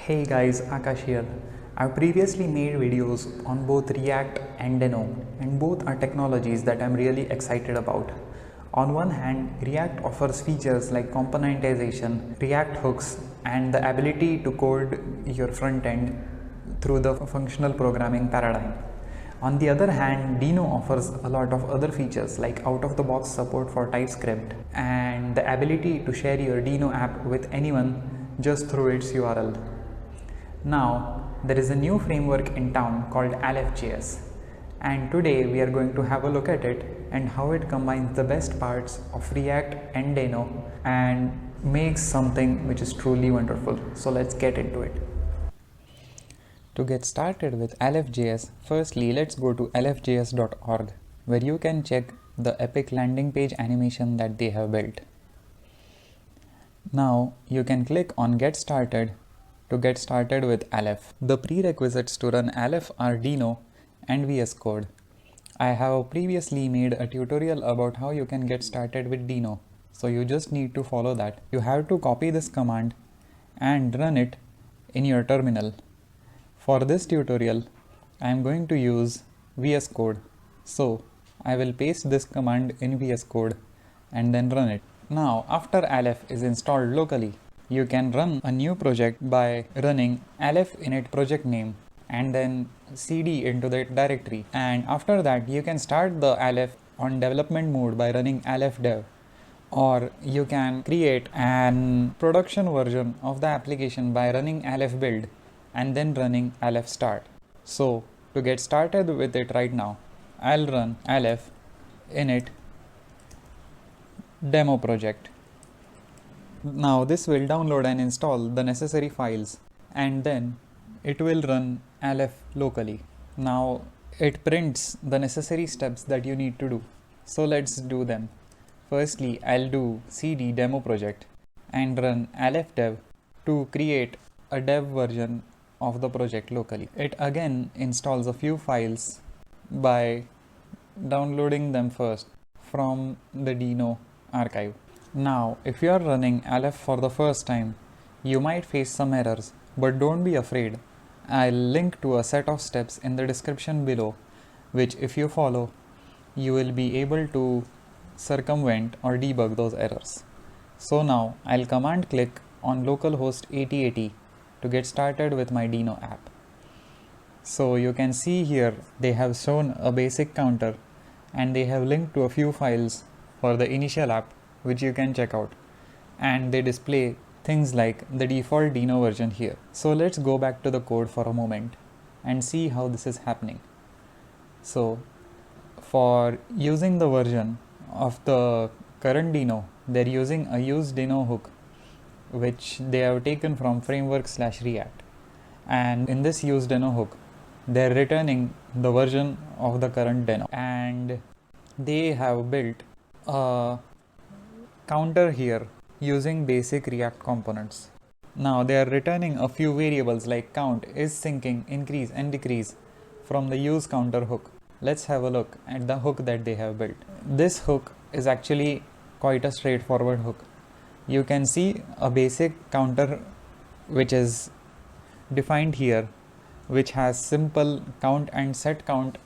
Hey guys, Akash here. I've previously made videos on both React and Deno, and both are technologies that I'm really excited about. On one hand, React offers features like componentization, React hooks, and the ability to code your front end through the functional programming paradigm. On the other hand, Deno offers a lot of other features like out-of-the-box support for TypeScript and the ability to share your Deno app with anyone just through its URL. Now, there is a new framework in town called Aleph.JS, and today we are going to have a look at it and how it combines the best parts of React and Deno and makes something which is truly wonderful. So let's get into it. To get started with Aleph.JS, firstly let's go to AlephJS.org, where you can check the epic landing page animation that they have built. Now you can click on Get Started to get started with Aleph. The prerequisites to run Aleph are Deno and VS Code. I have previously made a tutorial about how you can get started with Deno, so you just need to follow that. You have to copy this command and run it in your terminal. For this tutorial, I am going to use VS Code, so I will paste this command in VS Code and then run it. Now, after Aleph is installed locally, you can run a new project by running aleph init project name and then cd into that directory, and after that you can start the Aleph on development mode by running aleph-dev, or you can create an production version of the application by running aleph build and then running aleph start. So to get started with it right now, I'll run aleph init demo project. Now this will download and install the necessary files, and then it will run Aleph locally. Now it prints the necessary steps that you need to do. So let's do them. Firstly, I'll do cd demo project and run aleph-dev to create a dev version of the project locally. It again installs a few files by downloading them first from the Deno archive. Now, if you are running Aleph for the first time, you might face some errors, but don't be afraid. I'll link to a set of steps in the description below, which if you follow, you will be able to circumvent or debug those errors. So now, I'll command click on localhost 8080 to get started with my Deno app. So you can see here, they have shown a basic counter and they have linked to a few files for the initial app, which you can check out, and they display things like the default Deno version here. So let's go back to the code for a moment and see how this is happening. So for using the version of the current Deno, they're using a use Deno hook, which they have taken from framework/React, and in this use Deno hook, they're returning the version of the current Deno, and they have built a counter here using basic React components. Now they are returning a few variables like count, is syncing, increase and decrease from the use counter hook. Let's have a look at the hook that they have built. This hook is actually quite a straightforward hook. You can see a basic counter which is defined here, which has simple count and set count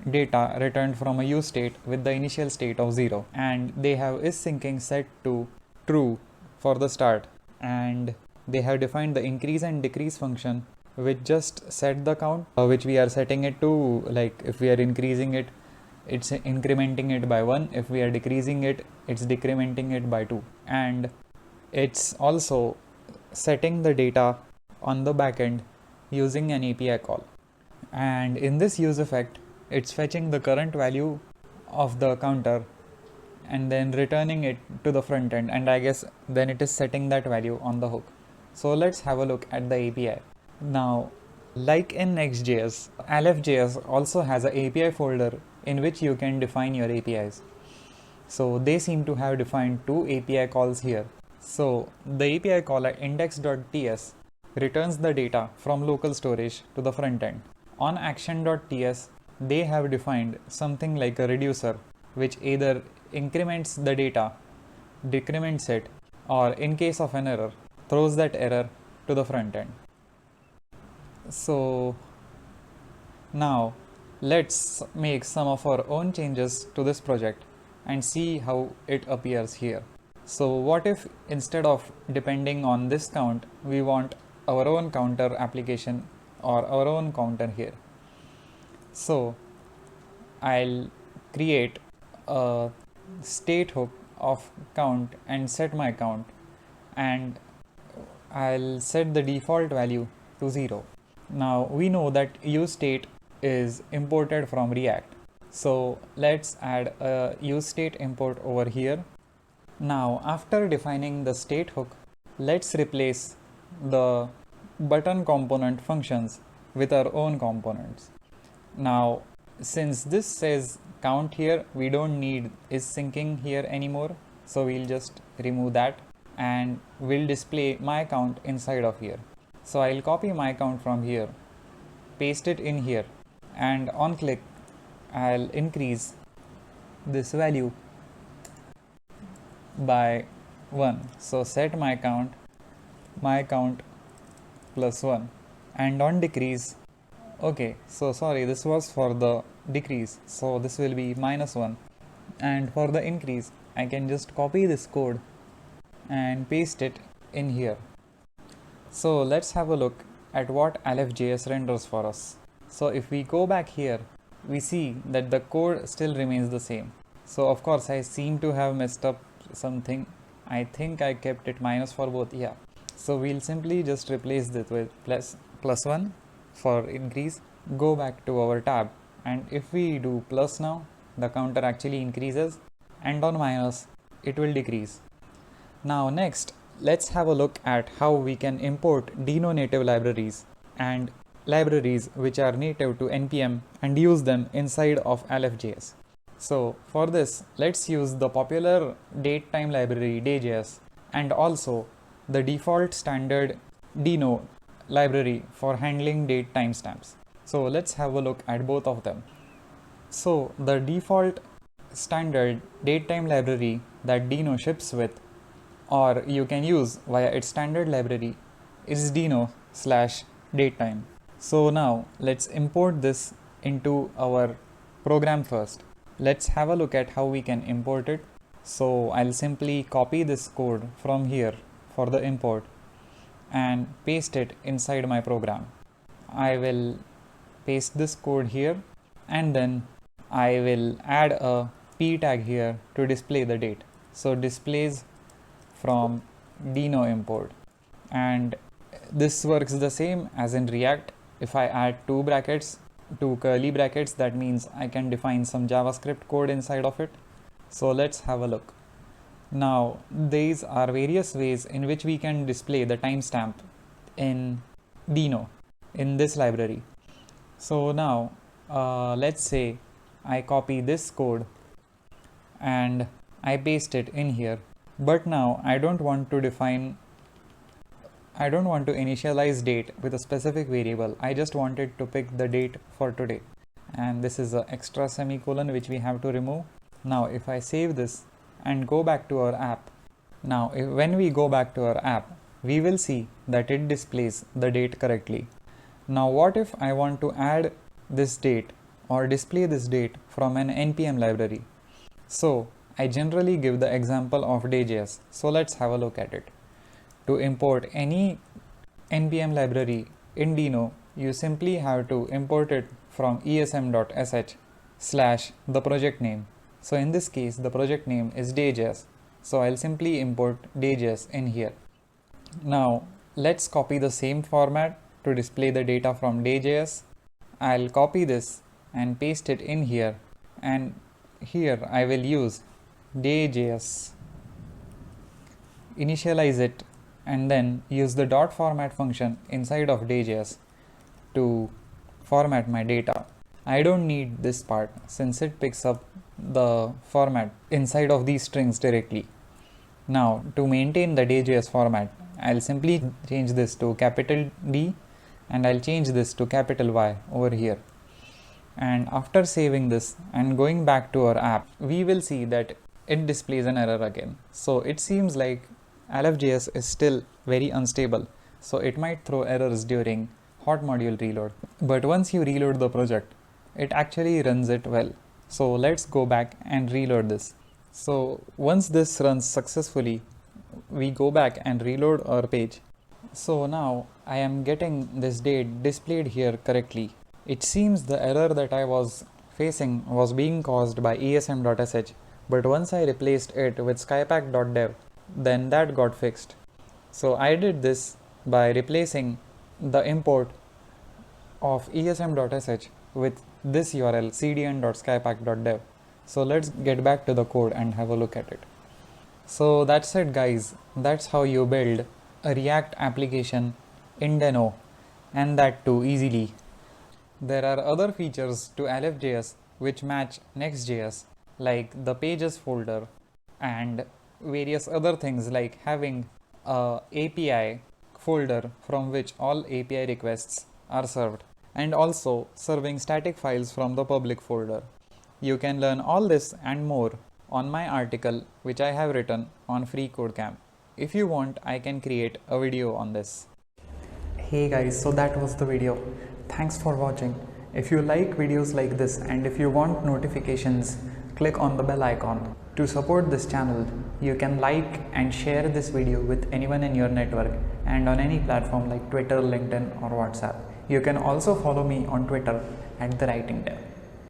data returned from a use state with the initial state of 0, and they have is syncing set to true for the start, and they have defined the increase and decrease function which just set the count, which we are setting it to, like if we are increasing it, it's incrementing it by 1, if we are decreasing it, it's decrementing it by 2, and it's also setting the data on the backend using an API call. And in this use effect, it's fetching the current value of the counter and then returning it to the front end, and I guess then it is setting that value on the hook. So let's have a look at the API. Now, like in Next.js, Aleph.js also has an API folder in which you can define your APIs. So they seem to have defined two API calls here. So the API call at index.ts returns the data from local storage to the front end. On action.ts, they have defined something like a reducer, which either increments the data, decrements it, or in case of an error, throws that error to the front end. So now let's make some of our own changes to this project and see how it appears here. So what if instead of depending on this count, we want our own counter application or our own counter here? So I'll create a state hook of count and set my count, and I'll set the default value to 0. Now we know that useState is imported from React. So let's add a useState import over here. Now after defining the state hook, let's replace the button component functions with our own components. Now since this says count here, we don't need is syncing here anymore, so we'll just remove that and we'll display my count inside of here. So I'll copy my count from here, paste it in here, and on click I'll increase this value by 1. So set my count plus 1, and on decrease, okay, so sorry, this was for the decrease, so this will be -1, and for the increase I can just copy this code and paste it in here. So let's have a look at what AlephJS renders for us. So if we go back here, we see that the code still remains the same. So of course I seem to have messed up something. I think I kept it minus for both, yeah. So we'll simply just replace this with plus 1 for increase, go back to our tab, and if we do plus now, the counter actually increases, and on minus it will decrease. Now next, let's have a look at how we can import Deno native libraries and libraries which are native to NPM and use them inside of AlephJS. So for this, let's use the popular datetime library DayJS and also the default standard Deno library for handling date timestamps. So let's have a look at both of them. So the default standard datetime library that Deno ships with, or you can use via its standard library, is Deno/datetime. So now let's import this into our program first. Let's have a look at how we can import it. So I'll simply copy this code from here for the import and paste it inside my program. I will paste this code here, and then I will add a p tag here to display the date. So displays from Deno import, and this works the same as in React. If I add two curly brackets, that means I can define some JavaScript code inside of it. So let's have a look. Now these are various ways in which we can display the timestamp in Deno in this library. So now let's say I copy this code and I paste it in here, but now I don't want to initialize date with a specific variable. I just wanted to pick the date for today, and this is an extra semicolon which we have to remove. Now if I save this and go back to our app, when we go back to our app, we will see that it displays the date correctly. Now what if I want to add this date or display this date from an NPM library? So I generally give the example of DayJS, so let's have a look at it. To import any NPM library in Deno, you simply have to import it from esm.sh/the project name. So in this case, the project name is DayJS. So I'll simply import DayJS in here. Now let's copy the same format to display the data from DayJS. I'll copy this and paste it in here, and here I will use DayJS, initialize it, and then use the .format function inside of DayJS to format my data. I don't need this part since it picks up the format inside of these strings directly. Now to maintain the DayJS format, I'll simply change this to capital D and I'll change this to capital Y over here. And after saving this and going back to our app, we will see that it displays an error again. So it seems like AlephJS is still very unstable, so it might throw errors during hot module reload. But once you reload the project, it actually runs it well. So let's go back and reload this. So once this runs successfully, we go back and reload our page. So now I am getting this date displayed here correctly. It seems the error that I was facing was being caused by esm.sh, but once I replaced it with skypack.dev, then that got fixed. So I did this by replacing the import of esm.sh with this URL cdn.skypack.dev. So let's get back to the code and have a look at it. So that's it guys, that's how you build a React application in Deno, and that too easily. There are other features to Aleph.JS which match Next.js, like the pages folder and various other things like having a API folder from which all API requests are served, and also serving static files from the public folder. You can learn all this and more on my article which I have written on Free Code Camp. If you want, I can create a video on this. Hey guys, so that was the video. Thanks for watching. If you like videos like this and if you want notifications, click on the bell icon. To support this channel, you can like and share this video with anyone in your network and on any platform like Twitter, LinkedIn or WhatsApp. You can also follow me on Twitter @TheWritingDev.